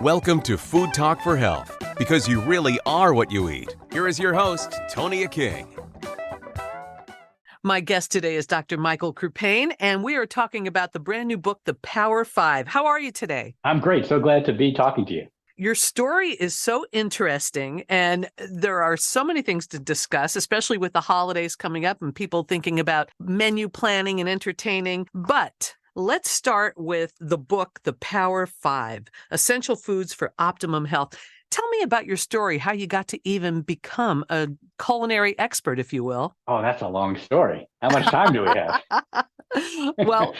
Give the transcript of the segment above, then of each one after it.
Welcome to Food Talk for Health, because you really are what you eat. Here is your host, Tonia King. My guest today is Dr. Michael Crupain, and we are talking about the brand new book, The Power Five. How are you today? I'm great. So glad to be talking to you. Your story is so interesting, and there are so many things to discuss, especially with the holidays coming up and people thinking about menu planning and entertaining. But let's start with the book, The Power Five, Essential Foods for Optimum Health. Tell me about your story, how you got to even become a culinary expert, if you will. Oh, that's a long story. How much time do we have? Well,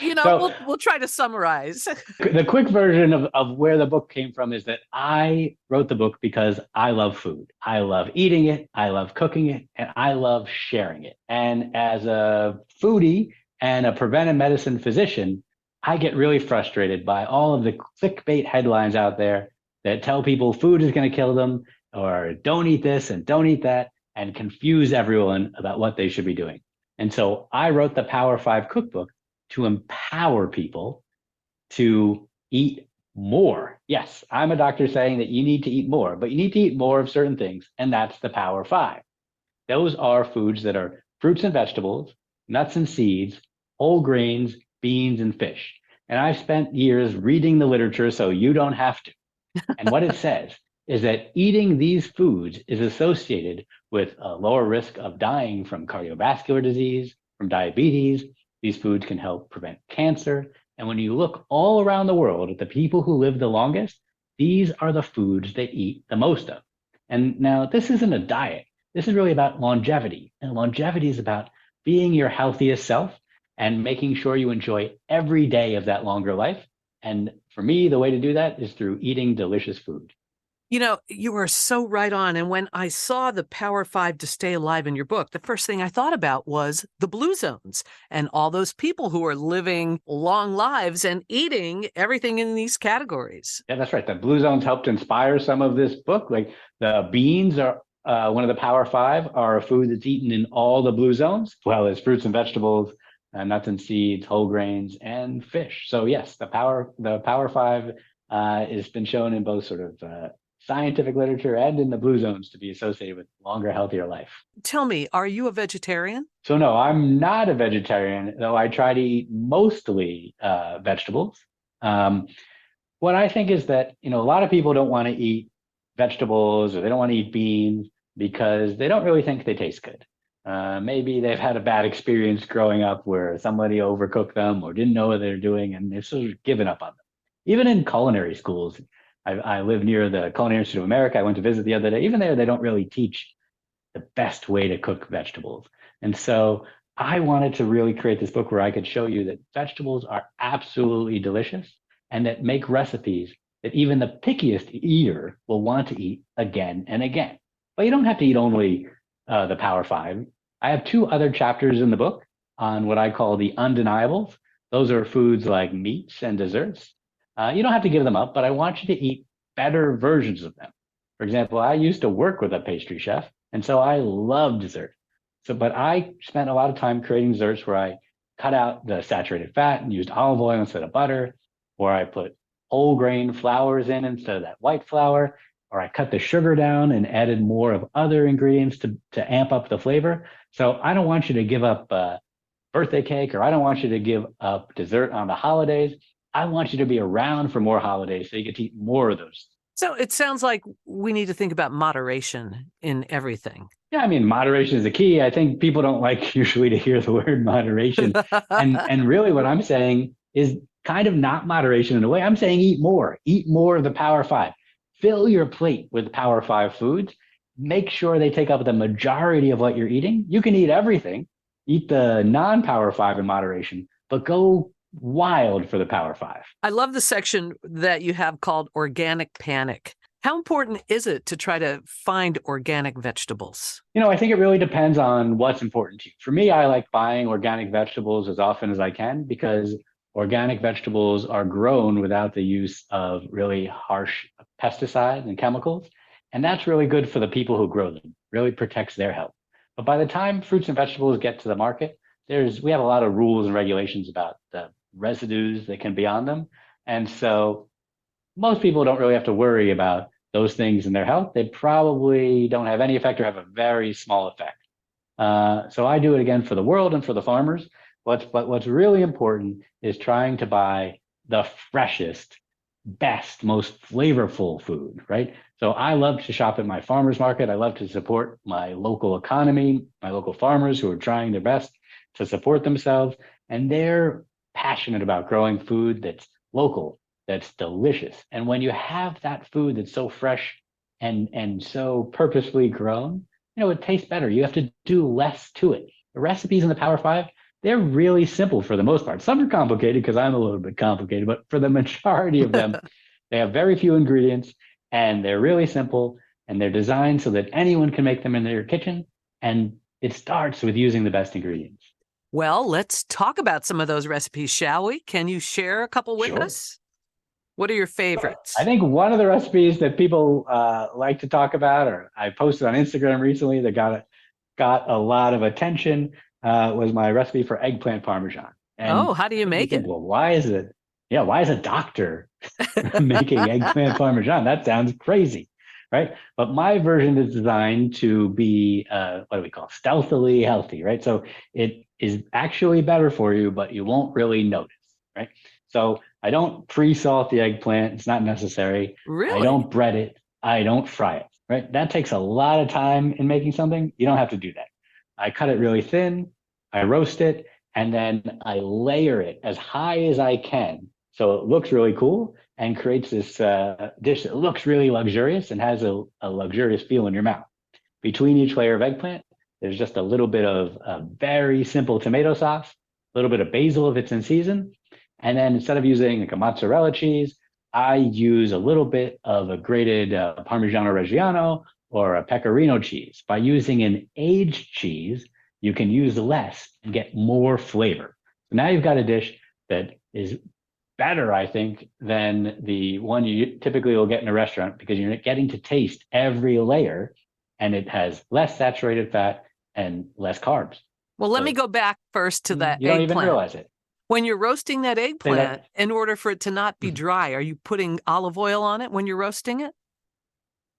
we'll try to summarize. The quick version of where the book came from is that I wrote the book because I love food. I love eating it, I love cooking it, and I love sharing it. And as a foodie and a preventive medicine physician, I get really frustrated by all of the clickbait headlines out there that tell people food is going to kill them, or don't eat this and don't eat that, and confuse everyone about what they should be doing. And so I wrote the Power Five cookbook to empower people to eat more. Yes, I'm a doctor saying that you need to eat more, but you need to eat more of certain things, and that's the Power Five. Those are foods that are fruits and vegetables, nuts and seeds, whole grains, beans, and fish. And I've spent years reading the literature so you don't have to. And what it says is that eating these foods is associated with a lower risk of dying from cardiovascular disease, from diabetes. These foods can help prevent cancer. And when you look all around the world at the people who live the longest, these are the foods they eat the most of. And now this isn't a diet. This is really about longevity. And longevity is about being your healthiest self and making sure you enjoy every day of that longer life. And for me, the way to do that is through eating delicious food. You know, you are so right on. And when I saw the Power Five to Stay Alive in your book, the first thing I thought about was the blue zones and all those people who are living long lives and eating everything in these categories. Yeah, that's right. The blue zones helped inspire some of this book. Like the beans are one of the Power Five, are a food that's eaten in all the blue zones, as well as fruits and vegetables, nuts and seeds, whole grains, and fish. So yes, the Power Five has been shown in both sort of scientific literature and in the blue zones to be associated with longer, healthier life. Tell me, are you a vegetarian? So no, I'm not a vegetarian, though I try to eat mostly vegetables. What I think is that, a lot of people don't want to eat vegetables or they don't want to eat beans because they don't really think they taste good. Maybe they've had a bad experience growing up where somebody overcooked them or didn't know what they're doing, and they've sort of given up on them. Even in culinary schools, I live near the Culinary Institute of America. I went to visit the other day. Even there, they don't really teach the best way to cook vegetables. And so I wanted to really create this book where I could show you that vegetables are absolutely delicious and that make recipes that even the pickiest eater will want to eat again and again. But you don't have to eat only the Power Five. I have two other chapters in the book on what I call the undeniables. Those are foods like meats and desserts. You don't have to give them up, but I want you to eat better versions of them. For example, I used to work with a pastry chef, and so I love dessert. But I spent a lot of time creating desserts where I cut out the saturated fat and used olive oil instead of butter, or I put whole grain flours in instead of that white flour, or I cut the sugar down and added more of other ingredients to amp up the flavor. So I don't want you to give up birthday cake, or I don't want you to give up dessert on the holidays. I want you to be around for more holidays so you get to eat more of those. So it sounds like we need to think about moderation in everything. Yeah, I mean, moderation is the key. I think people don't like usually to hear the word moderation. and really what I'm saying is kind of not moderation in a way. I'm saying eat more of the Power Five. Fill your plate with Power Five foods. Make sure they take up the majority of what you're eating. You can eat everything. Eat the non-Power Five in moderation, but go wild for the Power Five. I love the section that you have called Organic Panic. How important is it to try to find organic vegetables? I think it really depends on what's important to you. For me, I like buying organic vegetables as often as I can because organic vegetables are grown without the use of really harsh pesticides and chemicals. And that's really good for the people who grow them, really protects their health. But by the time fruits and vegetables get to the market, we have a lot of rules and regulations about the residues that can be on them. And so most people don't really have to worry about those things in their health. They probably don't have any effect or have a very small effect. So I do it again for the world and for the farmers. What's really important is trying to buy the freshest, best, most flavorful food, right? So I love to shop at my farmers market. I love to support my local economy, my local farmers who are trying their best to support themselves. And they're passionate about growing food that's local, that's delicious. And when you have that food that's so fresh and so purposefully grown, it tastes better. You have to do less to it. The recipes in the Power Five, they're really simple for the most part. Some are complicated because I'm a little bit complicated, but for the majority of them, they have very few ingredients and they're really simple and they're designed so that anyone can make them in their kitchen. And it starts with using the best ingredients. Well, let's talk about some of those recipes, shall we? Can you share a couple with Sure. us? What are your favorites? I think one of the recipes that people like to talk about, or I posted on Instagram recently that got a lot of attention, was my recipe for eggplant parmesan. And How do you make it? Well, why is a doctor making eggplant parmesan? That sounds crazy, right? But my version is designed to be what do we call stealthily healthy, right? So it is actually better for you, but you won't really notice, right? So I don't pre-salt the eggplant. It's not necessary. Really? I don't bread it. I don't fry it, right? That takes a lot of time in making something. You don't have to do that. I cut it really thin. I roast it, and then I layer it as high as I can. So it looks really cool and creates this dish that looks really luxurious and has a luxurious feel in your mouth. Between each layer of eggplant, there's just a little bit of very simple tomato sauce, a little bit of basil if it's in season. And then instead of using like a mozzarella cheese, I use a little bit of a grated Parmigiano Reggiano or a Pecorino cheese. By using an aged cheese, you can use less and get more flavor. So now you've got a dish that is better, I think, than the one you typically will get in a restaurant because you're getting to taste every layer and it has less saturated fat and less carbs. Well, let me go back first to that You don't eggplant. even realize it. When you're roasting that eggplant, in order for it to not be dry, are you putting olive oil on it when you're roasting it?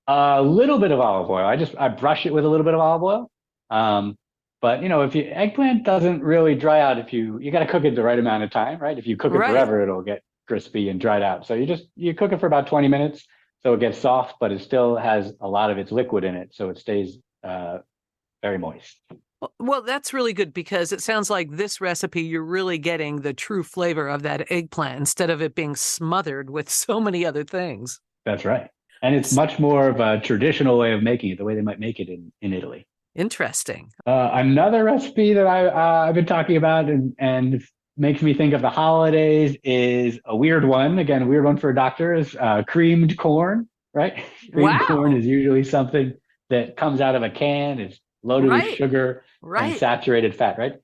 A little bit of olive oil. I brush it with a little bit of olive oil. But if eggplant doesn't really dry out, if you got to cook it the right amount of time, right? If you cook it forever, it'll get crispy and dried out. So you cook it for about 20 minutes so it gets soft, but it still has a lot of its liquid in it, so it stays very moist. Well, that's really good because it sounds like this recipe, you're really getting the true flavor of that eggplant instead of it being smothered with so many other things. That's right. And it's much more of a traditional way of making it, the way they might make it in Italy. Interesting. Another recipe that I've been talking about and makes me think of the holidays is a weird one. Again, a weird one for a doctor is creamed corn, right? Creamed corn is usually something that comes out of a can. It's loaded with sugar and saturated fat, right?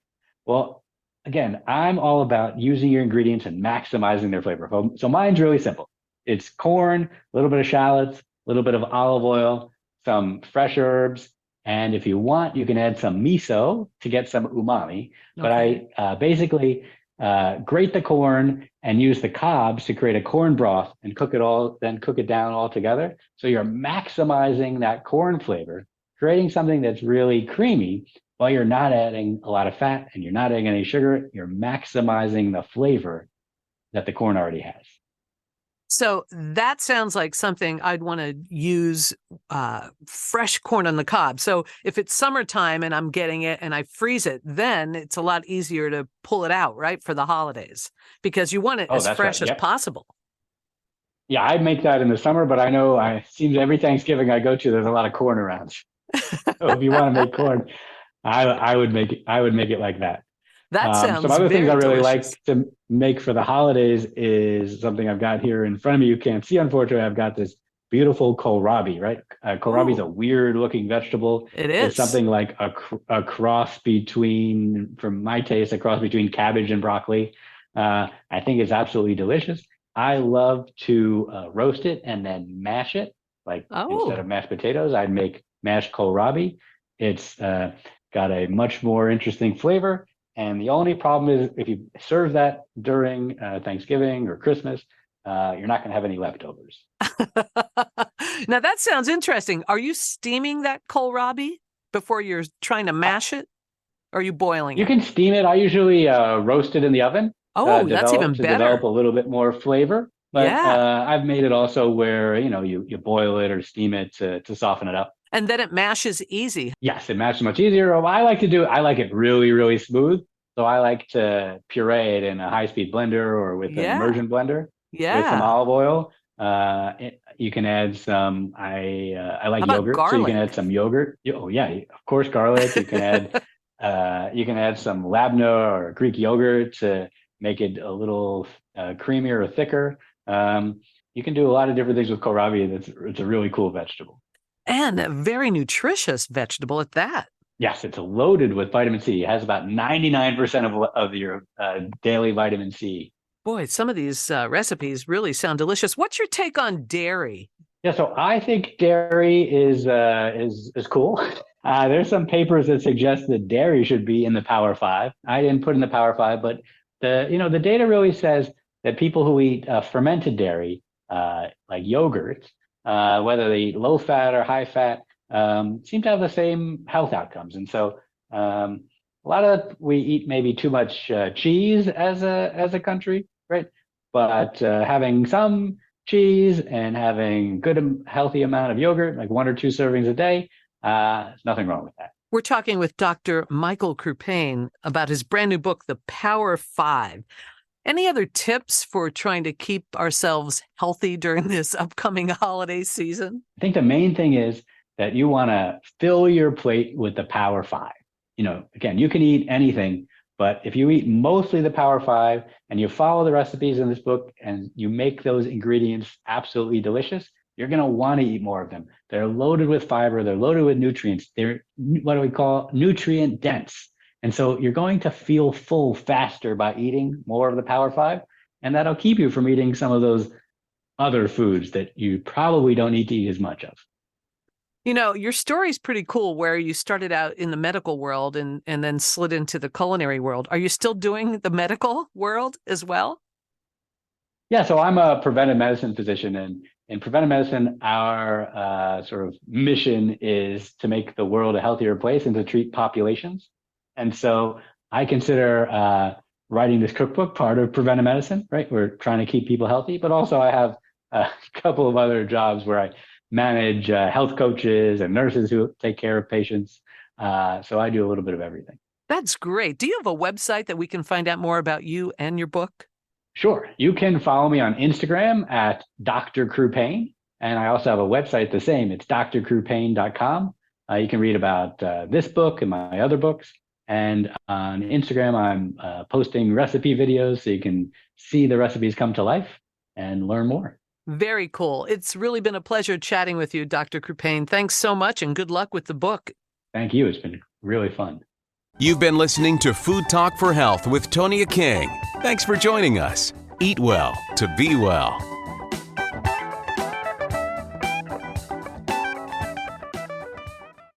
Well, again, I'm all about using your ingredients and maximizing their flavor. So mine's really simple. It's corn, a little bit of shallots, a little bit of olive oil, some fresh herbs, and if you want, you can add some miso to get some umami. But I basically grate the corn and use the cobs to create a corn broth and cook it down all together. So you're maximizing that corn flavor, creating something that's really creamy while you're not adding a lot of fat and you're not adding any sugar. You're maximizing the flavor that the corn already has. So that sounds like something I'd want to use fresh corn on the cob. So if it's summertime and I'm getting it and I freeze it, then it's a lot easier to pull it out, right, for the holidays because you want it as fresh as possible. Yeah, I make that in the summer, but I know it seems every Thanksgiving I go to, there's a lot of corn around. So if you want to make corn, I would make it like that. That sounds some other things I really delicious. like to make for the holidays is something I've got here in front of me. You can't see, unfortunately. I've got this beautiful kohlrabi, right? Kohlrabi is a weird looking vegetable. It is. It's something like a cross between, from my taste, a cross between cabbage and broccoli. I think it's absolutely delicious. I love to roast it and then mash it. Like instead of mashed potatoes, I'd make mashed kohlrabi. It's got got a much more interesting flavor. And the only problem is if you serve that during Thanksgiving or Christmas, you're not going to have any leftovers. Now that sounds interesting. Are you steaming that kohlrabi before you're trying to mash it? Or are you boiling You it? can steam it. I usually roast it in the oven Oh, that's even to develop better. a little bit more flavor. But Yeah. I've made it also where, you boil it or steam it to soften it up. And then it mashes easy. Yes, it mashes much easier. I like it really, really smooth. So I like to puree it in a high-speed blender or with an Yeah. immersion blender with some Yeah. olive oil. You can add some. I How like about yogurt, so you can garlic? add some yogurt. Oh yeah, of course, garlic. You can add some labna or Greek yogurt to make it a little creamier or thicker. You can do a lot of different things with kohlrabi. It's a really cool vegetable. And a very nutritious vegetable at that. Yes, it's loaded with vitamin C. It has about 99% of your daily vitamin C. Boy, some of these recipes really sound delicious. What's your take on dairy? Yeah, so I think dairy is cool. There's some papers that suggest that dairy should be in the Power Five. I didn't put in the Power Five, but the data really says that people who eat fermented dairy, like yogurt, whether they eat low fat or high fat, seem to have the same health outcomes. And so a lot of we eat maybe too much cheese as a country, right? But having some cheese and having good healthy amount of yogurt, like 1 or 2 servings a day, there's nothing wrong with that. We're talking with Dr. Michael Crupain about his brand new book, The Power Five. Any other tips for trying to keep ourselves healthy during this upcoming holiday season? I think the main thing is that you want to fill your plate with the Power Five. Again, you can eat anything, but if you eat mostly the Power Five and you follow the recipes in this book and you make those ingredients absolutely delicious, you're going to want to eat more of them. They're loaded with fiber. They're loaded with nutrients. They're what do we call nutrient dense. And so you're going to feel full faster by eating more of the Power Five. And that'll keep you from eating some of those other foods that you probably don't need to eat as much of. Your story's pretty cool where you started out in the medical world and then slid into the culinary world. Are you still doing the medical world as well? Yeah, so I'm a preventive medicine physician, and in preventive medicine, our sort of mission is to make the world a healthier place and to treat populations. And so I consider writing this cookbook part of preventive medicine, right? We're trying to keep people healthy, but also I have a couple of other jobs where I manage health coaches and nurses who take care of patients. So I do a little bit of everything. That's great. Do you have a website that we can find out more about you and your book? Sure. You can follow me on Instagram at Dr. Crupain. And I also have a website the same. It's drcrupain.com. You can read about this book and my other books. And on Instagram, I'm posting recipe videos so you can see the recipes come to life and learn more. Very cool. It's really been a pleasure chatting with you, Dr. Crupain. Thanks so much and good luck with the book. Thank you. It's been really fun. You've been listening to Food Talk for Health with Tonia King. Thanks for joining us. Eat well to be well.